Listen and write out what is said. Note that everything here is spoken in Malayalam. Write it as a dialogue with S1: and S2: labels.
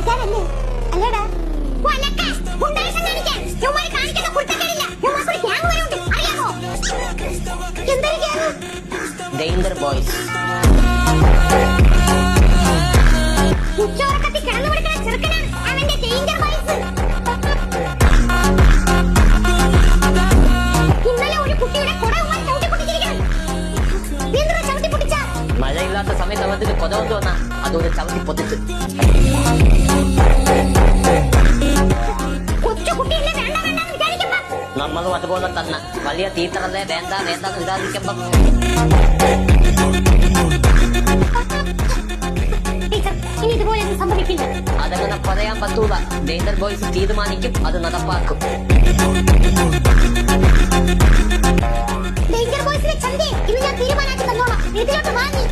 S1: പഠിക്കാനല്ലേ അല്ലേടാ?
S2: Danger boys. മഴയില്ലാത്ത സമയത്ത് അവർക്ക് കൊതവെന്ന് വന്നാ അതോടെ ചവിട്ടി പൊത്തിച്ച്. നമ്മളും അതുപോലെ തന്നെ വലിയ തീത്തറല്ലേ വേണ്ട വേണ്ട വിചാരിക്കുമ്പം അതങ്ങനെ പറയാൻ പറ്റൂല. ഡേഞ്ചർ ബോയ്സ് തീരുമാനിക്കും, അത് നടപ്പാക്കും.
S1: ഡേഞ്ചർ ബോയ്സിനെ ചന്തേ ഇന്ന് ഞാൻ തീരുമാനാക്കി തന്നോളാം. ഇതിലോട്ട് വാങ്ങി